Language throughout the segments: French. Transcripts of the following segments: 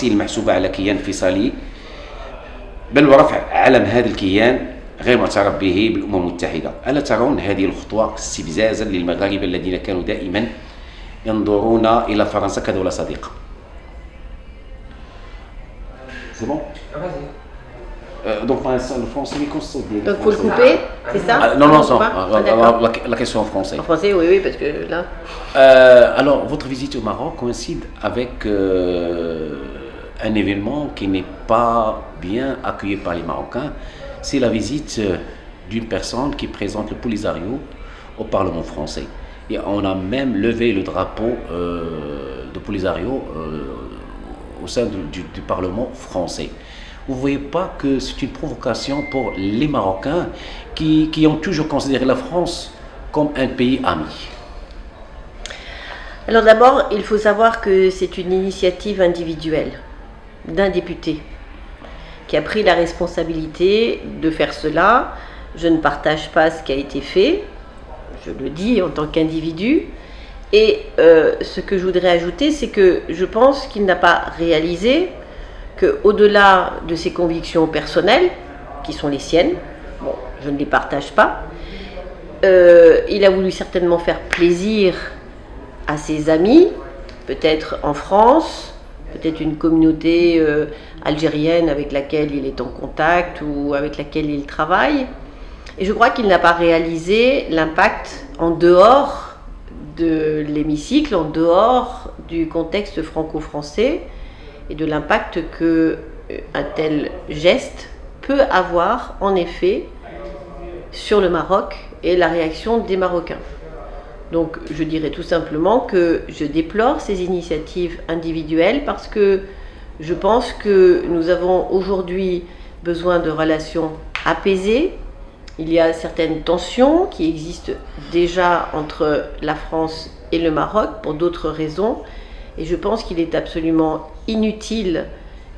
المحسوبة على كيان فصالي بل ورفع علم هذا الكيان غير معترف به بالأمم المتحدة. ألا ترون هذه الخطوة استفزازا للمغاربة الذين كانوا دائما ينظرون إلى فرنسا كدولة صديقة؟ C'est bon? Donc, le français, donc faut le couper, c'est ça? Non, la question en français. En français, oui, parce que là... alors, votre visite au Maroc coïncide avec un événement qui n'est pas bien accueilli par les Marocains. C'est la visite d'une personne qui présente le Polisario au Parlement français. Et on a même levé le drapeau de Polisario au sein du Parlement français. Vous ne voyez pas que c'est une provocation pour les Marocains qui ont toujours considéré la France comme un pays ami? Alors d'abord, il faut savoir que c'est une initiative individuelle d'un député qui a pris la responsabilité de faire cela. Je ne partage pas ce qui a été fait, je le dis en tant qu'individu. Et ce que je voudrais ajouter, c'est que je pense qu'il n'a pas réalisé qu'au-delà de ses convictions personnelles, qui sont les siennes, bon, je ne les partage pas, il a voulu certainement faire plaisir à ses amis, peut-être en France, peut-être une communauté algérienne avec laquelle il est en contact ou avec laquelle il travaille. Et je crois qu'il n'a pas réalisé l'impact en dehors de l'hémicycle, en dehors du contexte franco-français, et de l'impact qu'un tel geste peut avoir en effet sur le Maroc et la réaction des Marocains. Donc je dirais tout simplement que je déplore ces initiatives individuelles parce que je pense que nous avons aujourd'hui besoin de relations apaisées. Il y a certaines tensions qui existent déjà entre la France et le Maroc pour d'autres raisons. Et je pense qu'il est absolument inutile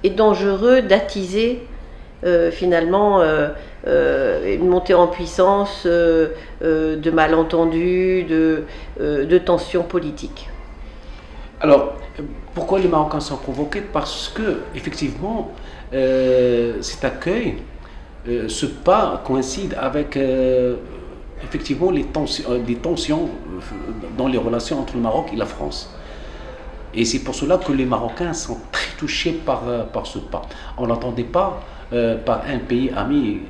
et dangereux d'attiser finalement une montée en puissance de malentendus, de tensions politiques. Alors, pourquoi les Marocains sont convoqués? Parce que, effectivement, cet accueil, ce pas coïncide avec effectivement les tensions dans les relations entre le Maroc et la France. Et c'est pour cela que les Marocains sont très touchés par ce pas. On n'entendait pas par un pays ami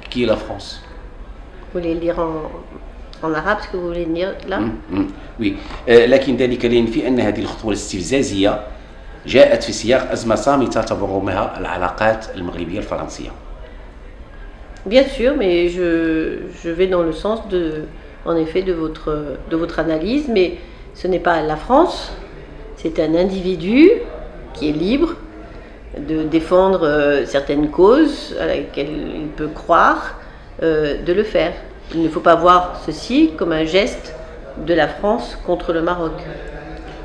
qui est la France. Vous voulez le dire en arabe, ce que vous voulez dire là? Oui. لكن ذلك لا ينفي أن هذه الخطوة الاستفزازية جاءت في سياق أزمة صامتة تبرمها العلاقات المغربية الفرنسية. Bien sûr, mais je vais dans le sens en effet de votre analyse, mais ce n'est pas la France, c'est un individu qui est libre de défendre certaines causes à laquelle il peut croire, de le faire. Il ne faut pas voir ceci comme un geste de la France contre le Maroc.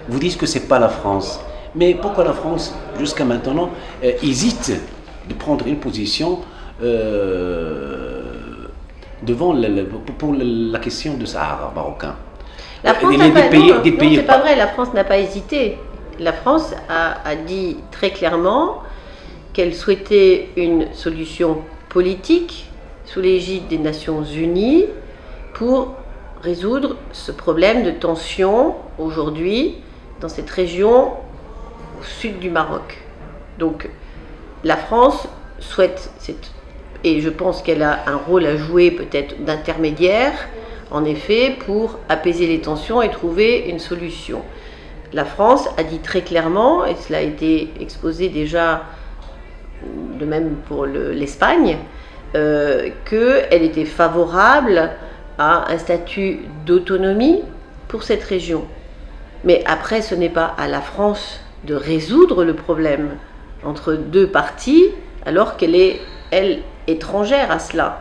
Vous dites que ce n'est pas la France, mais pourquoi la France, jusqu'à maintenant, hésite de prendre une position pour la question du Sahara marocain? La France n'a pas, non, c'est pas vrai, la France n'a pas hésité. La France a dit très clairement qu'elle souhaitait une solution politique sous l'égide des Nations Unies pour résoudre ce problème de tension aujourd'hui dans cette région au sud du Maroc. Donc la France souhaite, et je pense qu'elle a un rôle à jouer peut-être d'intermédiaire, en effet, pour apaiser les tensions et trouver une solution. La France a dit très clairement, et cela a été exposé déjà, de même pour l'Espagne, qu'elle était favorable à un statut d'autonomie pour cette région. Mais après, ce n'est pas à la France de résoudre le problème entre deux parties, alors qu'elle est, elle, étrangère à cela.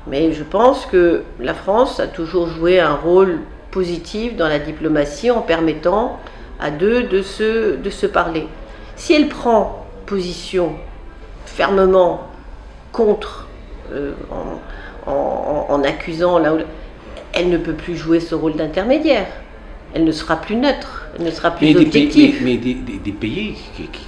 Mais je pense que la France a toujours joué un rôle positif dans la diplomatie en permettant à deux de se parler. Si elle prend position fermement contre, en accusant là où elle ne peut plus jouer ce rôle d'intermédiaire. elle ne sera plus neutre, elle ne sera plus Mais objective. des pays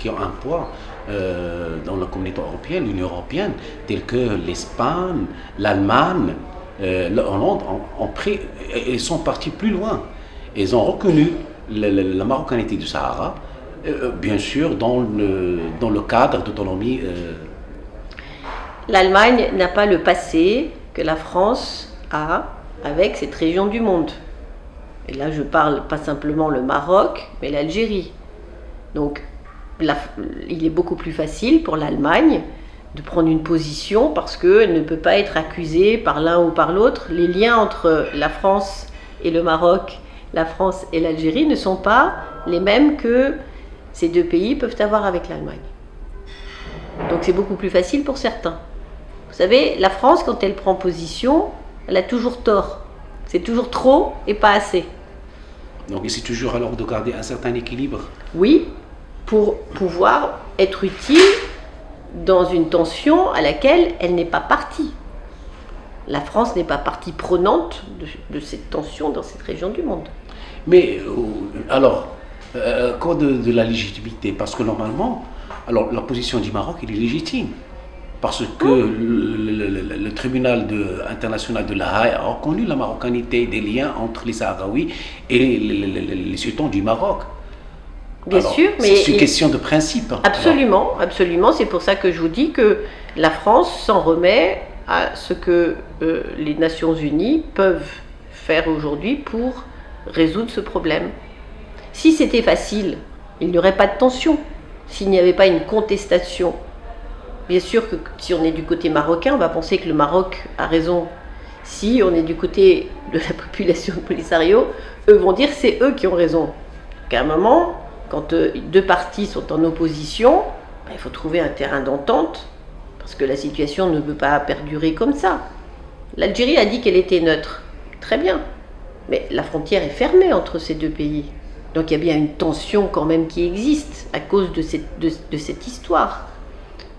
qui ont un poids dans la communauté européenne, l'Union européenne, tels que l'Espagne, l'Allemagne, la Hollande, ils sont partis plus loin. Ils ont reconnu la marocanité du Sahara, bien sûr, dans le cadre d'autonomie. L'Allemagne n'a pas le passé que la France a avec cette région du monde. Et là, je parle pas simplement le Maroc, mais l'Algérie. Donc, il est beaucoup plus facile pour l'Allemagne de prendre une position parce qu'elle ne peut pas être accusée par l'un ou par l'autre. Les liens entre la France et le Maroc, la France et l'Algérie ne sont pas les mêmes que ces deux pays peuvent avoir avec l'Allemagne. Donc c'est beaucoup plus facile pour certains. Vous savez, la France, quand elle prend position, elle a toujours tort. C'est toujours trop et pas assez. Donc c'est toujours alors de garder un certain équilibre. Oui, pour pouvoir être utile dans une tension à laquelle elle n'est pas partie. La France n'est pas partie prenante de cette tension dans cette région du monde. Mais alors, quoi de la légitimité? Parce que normalement, alors la position du Maroc, elle est légitime. Parce que le tribunal international de La Haye a reconnu la marocanité des liens entre les Sahraouis et les sultans du Maroc. Bien Alors, sûr, mais c'est une question de principe. Absolument, absolument. C'est pour ça que je vous dis que la France s'en remet à ce que les Nations Unies peuvent faire aujourd'hui pour résoudre ce problème. Si c'était facile, il n'y aurait pas de tension. S'il n'y avait pas une contestation, bien sûr que si on est du côté marocain, on va penser que le Maroc a raison. Si on est du côté de la population de Polisario, eux vont dire que c'est eux qui ont raison. Qu'à un moment, quand deux parties sont en opposition, il faut trouver un terrain d'entente, parce que la situation ne peut pas perdurer comme ça. L'Algérie a dit qu'elle était neutre. Très bien. Mais la frontière est fermée entre ces deux pays. Donc il y a bien une tension quand même qui existe à cause de cette histoire.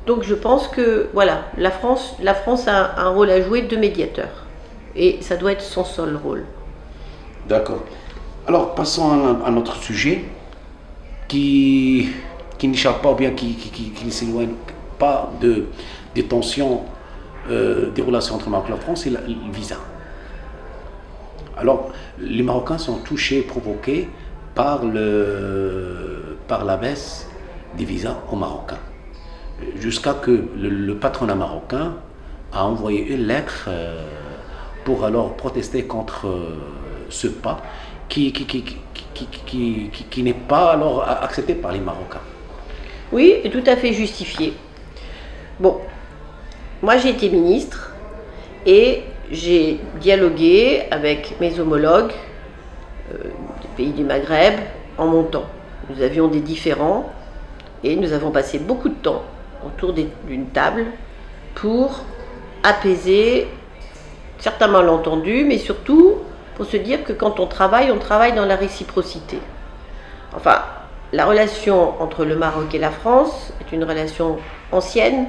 Donc je pense que voilà, la France a un rôle à jouer de médiateur. Et ça doit être son seul rôle. D'accord. Alors passons à notre sujet qui n'échappe pas ou bien qui ne s'éloigne pas des tensions des relations entre le Maroc et la France, c'est le visa. Alors les Marocains sont touchés, provoqués par la baisse des visas aux Marocains. Jusqu'à que le patronat marocain a envoyé une lettre pour alors protester contre ce pas qui n'est pas alors accepté par les Marocains. Oui, et tout à fait justifié. Bon, moi j'ai été ministre et j'ai dialogué avec mes homologues des pays du Maghreb en montant. Nous avions des différends et nous avons passé beaucoup de temps autour d'une table pour apaiser certains malentendus, mais surtout pour se dire que quand on travaille dans la réciprocité. Enfin, la relation entre le Maroc et la France est une relation ancienne,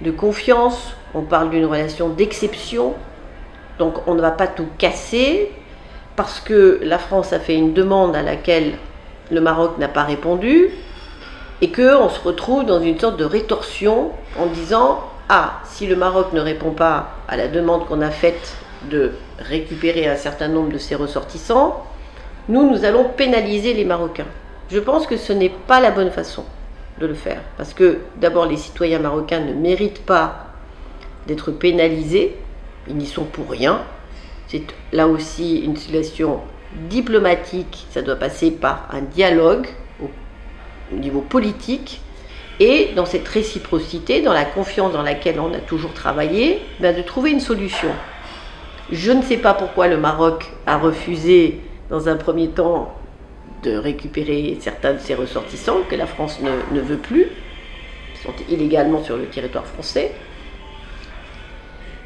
de confiance, on parle d'une relation d'exception, donc on ne va pas tout casser parce que la France a fait une demande à laquelle le Maroc n'a pas répondu, et qu'on se retrouve dans une sorte de rétorsion en disant « Ah, si le Maroc ne répond pas à la demande qu'on a faite de récupérer un certain nombre de ses ressortissants, nous allons pénaliser les Marocains. » Je pense que ce n'est pas la bonne façon de le faire. Parce que d'abord, les citoyens marocains ne méritent pas d'être pénalisés. Ils n'y sont pour rien. C'est là aussi une situation diplomatique. Ça doit passer par un dialogue au niveau politique, et dans cette réciprocité, dans la confiance dans laquelle on a toujours travaillé, de trouver une solution. Je ne sais pas pourquoi le Maroc a refusé, dans un premier temps, de récupérer certains de ses ressortissants, que la France ne veut plus, qui sont illégalement sur le territoire français.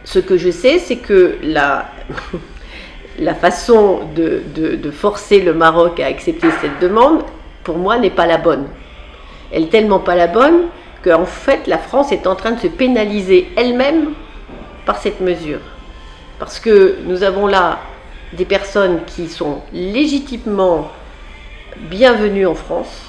Ce que je sais, c'est que la façon de forcer le Maroc à accepter cette demande, pour moi, n'est pas la bonne. Elle n'est tellement pas la bonne qu'en fait, la France est en train de se pénaliser elle-même par cette mesure. Parce que nous avons là des personnes qui sont légitimement bienvenues en France,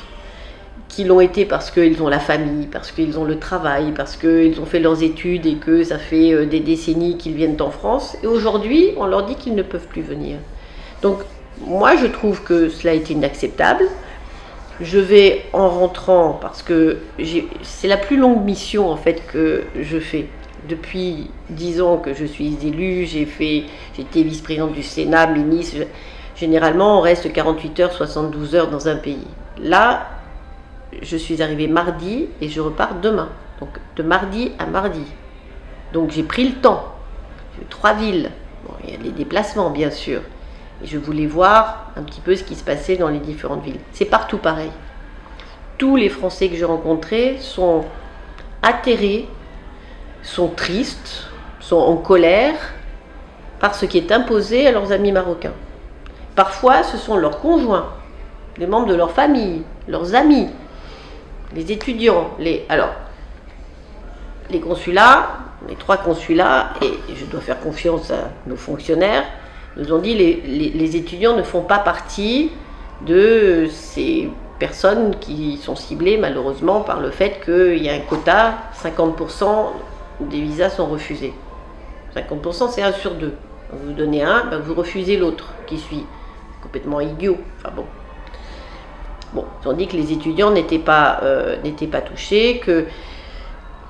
qui l'ont été parce qu'ils ont la famille, parce qu'ils ont le travail, parce qu'ils ont fait leurs études et que ça fait des décennies qu'ils viennent en France. Et aujourd'hui, on leur dit qu'ils ne peuvent plus venir. Donc, moi, je trouve que cela est inacceptable. Je vais en rentrant, parce que c'est la plus longue mission en fait que je fais. Depuis 10 ans que je suis élue, j'ai été vice-présidente du Sénat, ministre. Généralement, on reste 48 heures, 72 heures dans un pays. Là, je suis arrivée mardi et je repars demain. Donc de mardi à mardi. Donc j'ai pris le temps. J'ai 3 villes. Bon, il y a des déplacements bien sûr. Et je voulais voir un petit peu ce qui se passait dans les différentes villes. C'est partout pareil. Tous les Français que j'ai rencontrés sont atterrés, sont tristes, sont en colère par ce qui est imposé à leurs amis marocains. Parfois, ce sont leurs conjoints, les membres de leur famille, leurs amis, les étudiants. Alors, les consulats, les 3 consulats, et je dois faire confiance à nos fonctionnaires, nous ont dit les étudiants ne font pas partie de ces personnes qui sont ciblées malheureusement par le fait qu'il y a un quota, 50% des visas sont refusés. 50% c'est 1 sur 2. Vous donnez un, ben vous refusez l'autre qui suit. Complètement idiot. Enfin bon. Bon, ils ont dit que les étudiants n'étaient pas touchés, que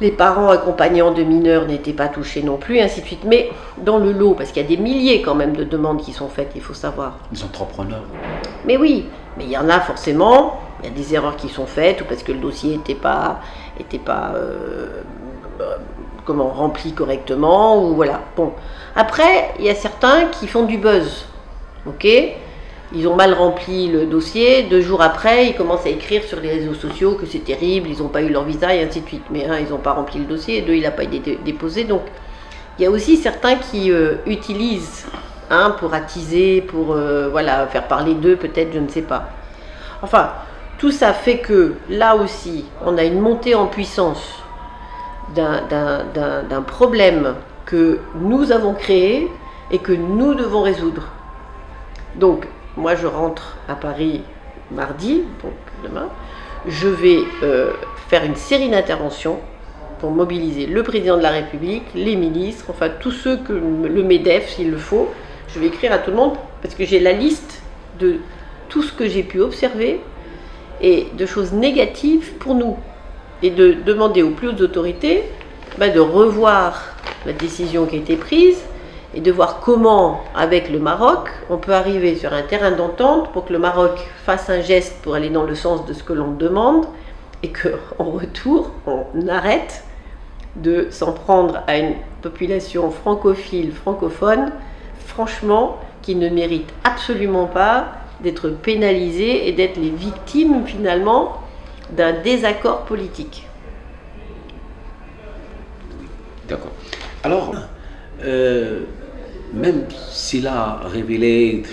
les parents accompagnants de mineurs n'étaient pas touchés non plus, et ainsi de suite. Mais dans le lot, parce qu'il y a des milliers quand même de demandes qui sont faites, il faut savoir. Les entrepreneurs. Mais oui, mais il y en a forcément, il y a des erreurs qui sont faites, ou parce que le dossier n'était pas rempli correctement, ou voilà. Bon. Après, il y a certains qui font du buzz, ok ? Ils ont mal rempli le dossier, 2 jours après, ils commencent à écrire sur les réseaux sociaux que c'est terrible, ils n'ont pas eu leur visa et ainsi de suite. Mais ils n'ont pas rempli le dossier, et 2, il n'a pas été déposé. Donc, il y a aussi certains qui utilisent pour attiser, pour faire parler d'eux, peut-être, je ne sais pas. Enfin, tout ça fait que, là aussi, on a une montée en puissance d'un problème que nous avons créé et que nous devons résoudre. Donc, moi, je rentre à Paris mardi, donc demain. Je vais faire une série d'interventions pour mobiliser le président de la République, les ministres, enfin tous ceux que le MEDEF, s'il le faut. Je vais écrire à tout le monde parce que j'ai la liste de tout ce que j'ai pu observer et de choses négatives pour nous. Et de demander aux plus hautes autorités de revoir la décision qui a été prise et de voir comment, avec le Maroc, on peut arriver sur un terrain d'entente pour que le Maroc fasse un geste pour aller dans le sens de ce que l'on demande et qu'en retour, on arrête de s'en prendre à une population francophile, francophone, franchement, qui ne mérite absolument pas d'être pénalisée et d'être les victimes, finalement, d'un désaccord politique. D'accord. Alors, même s'il a révélé,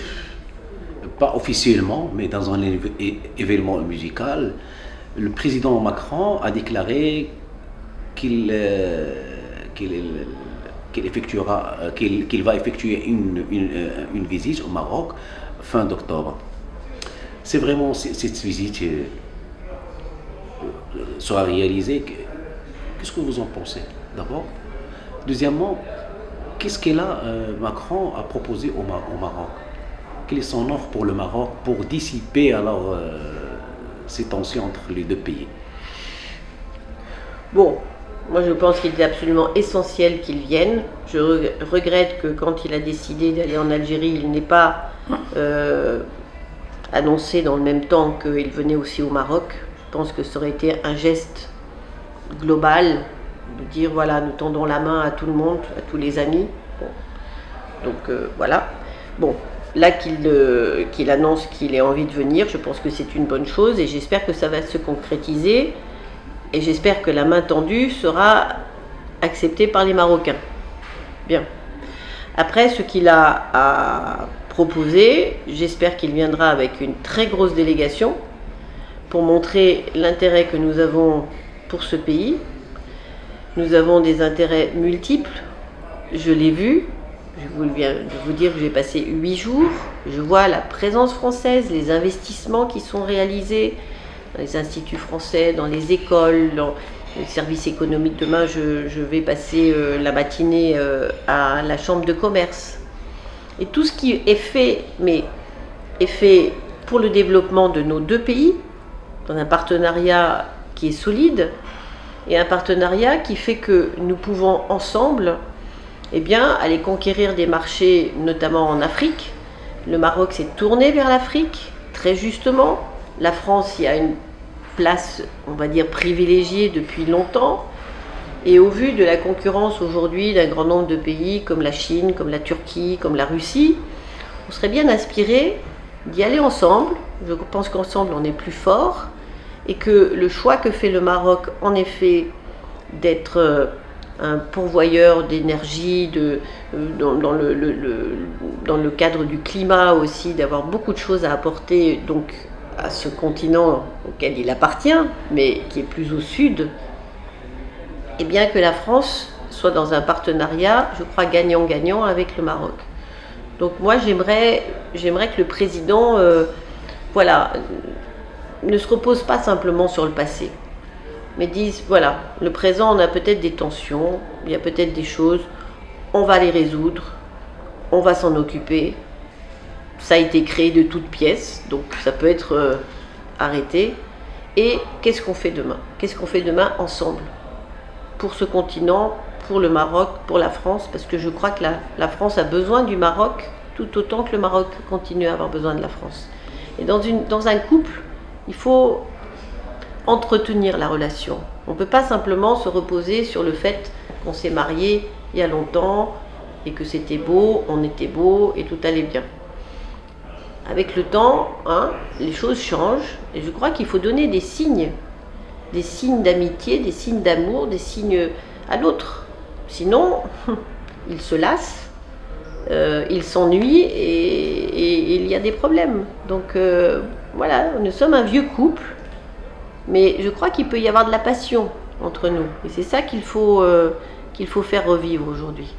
pas officiellement, mais dans un événement musical, le président Macron a déclaré qu'il va effectuer une visite au Maroc fin d'octobre. C'est vraiment cette visite sera réalisée. Qu'est-ce que vous en pensez d'abord? Deuxièmement, qu'est-ce que Macron a proposé au Maroc? Quelle est son offre pour le Maroc pour dissiper alors ces tensions entre les 2 pays? Bon, moi je pense qu'il est absolument essentiel qu'il vienne. Je regrette que quand il a décidé d'aller en Algérie, il n'ait pas annoncé dans le même temps qu'il venait aussi au Maroc. Je pense que ça aurait été un geste global de dire voilà, nous tendons la main à tout le monde, à tous les amis. Bon. Donc voilà. Bon, là qu'il annonce qu'il ait envie de venir, je pense que c'est une bonne chose et j'espère que ça va se concrétiser et j'espère que la main tendue sera acceptée par les Marocains. Bien. Après, ce qu'il a proposé, j'espère qu'il viendra avec une très grosse délégation pour montrer l'intérêt que nous avons pour ce pays. Nous avons des intérêts multiples, je l'ai vu, viens de vous dire que j'ai passé 8 jours. Je vois la présence française, les investissements qui sont réalisés dans les instituts français, dans les écoles, dans les services économiques. Demain, je vais passer la matinée à la chambre de commerce. Et tout ce qui est fait, mais est fait pour le développement de nos deux pays, dans un partenariat qui est solide, et un partenariat qui fait que nous pouvons ensemble aller conquérir des marchés, notamment en Afrique. Le Maroc s'est tourné vers l'Afrique, très justement. La France y a une place, on va dire, privilégiée depuis longtemps. Et au vu de la concurrence aujourd'hui d'un grand nombre de pays, comme la Chine, comme la Turquie, comme la Russie, on serait bien inspiré d'y aller ensemble. Je pense qu'ensemble, on est plus fort. Et que le choix que fait le Maroc, en effet, d'être un pourvoyeur d'énergie, dans le cadre du climat aussi, d'avoir beaucoup de choses à apporter donc, à ce continent auquel il appartient, mais qui est plus au sud, et bien que la France soit dans un partenariat, je crois, gagnant-gagnant avec le Maroc. Donc moi, j'aimerais que le président ne se repose pas simplement sur le passé, mais dise, voilà, le présent, on a peut-être des tensions, il y a peut-être des choses, on va les résoudre, on va s'en occuper. Ça a été créé de toutes pièces, donc ça peut être arrêté. Et qu'est-ce qu'on fait demain? Qu'est-ce qu'on fait demain ensemble? Pour ce continent, pour le Maroc, pour la France, parce que je crois que la France a besoin du Maroc, tout autant que le Maroc continue à avoir besoin de la France. Et dans un couple, il faut entretenir la relation. On ne peut pas simplement se reposer sur le fait qu'on s'est marié il y a longtemps et que c'était beau, on était beau et tout allait bien. Avec le temps, les choses changent et je crois qu'il faut donner des signes d'amitié, des signes d'amour, des signes à l'autre. Sinon, il se lasse, il s'ennuie et il y a des problèmes. Donc voilà, nous sommes un vieux couple, mais je crois qu'il peut y avoir de la passion entre nous. Et c'est ça qu'il faut faire revivre aujourd'hui.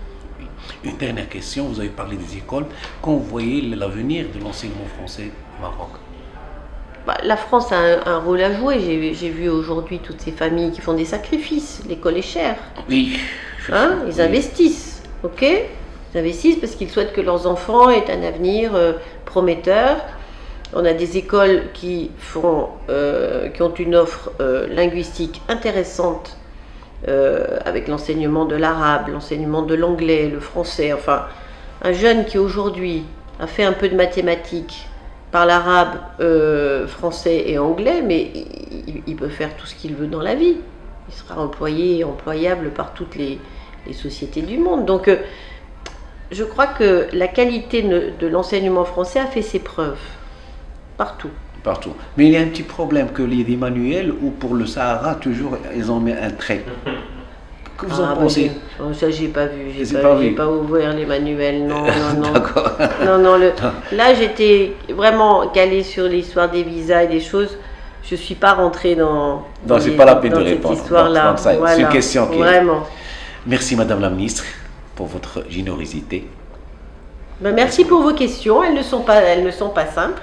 Une dernière question, vous avez parlé des écoles. Quand vous voyez l'avenir de l'enseignement français au Maroc? La France a un rôle à jouer. J'ai vu aujourd'hui toutes ces familles qui font des sacrifices. L'école est chère. Oui. Ils investissent, ok? Ils investissent parce qu'ils souhaitent que leurs enfants aient un avenir prometteur. On a des écoles qui ont une offre linguistique intéressante, avec l'enseignement de l'arabe, l'enseignement de l'anglais, le français. Enfin, un jeune qui aujourd'hui a fait un peu de mathématiques, parle arabe, français et anglais, mais il peut faire tout ce qu'il veut dans la vie. Il sera employé et employable par toutes les sociétés du monde. Donc, je crois que la qualité de l'enseignement français a fait ses preuves. Partout. Mais il y a un petit problème que les manuels ou pour le Sahara, toujours, ils en mettent un trait. Que vous en pensez? Ça, j'ai pas vu. J'ai pas ouvert les manuels. Non. D'accord. Non. Là, j'étais vraiment calée sur l'histoire des visas et des choses. Je suis pas rentrée dans c'est pas la peine de répondre. Cette histoire-là. Voilà. C'est une question qui. Vraiment. Merci, Madame la Ministre, pour votre générosité. Merci pour vos questions. Elles ne sont pas simples.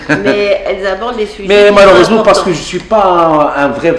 Mais elles abordent des sujets. Mais malheureusement, parce que je ne suis pas un vrai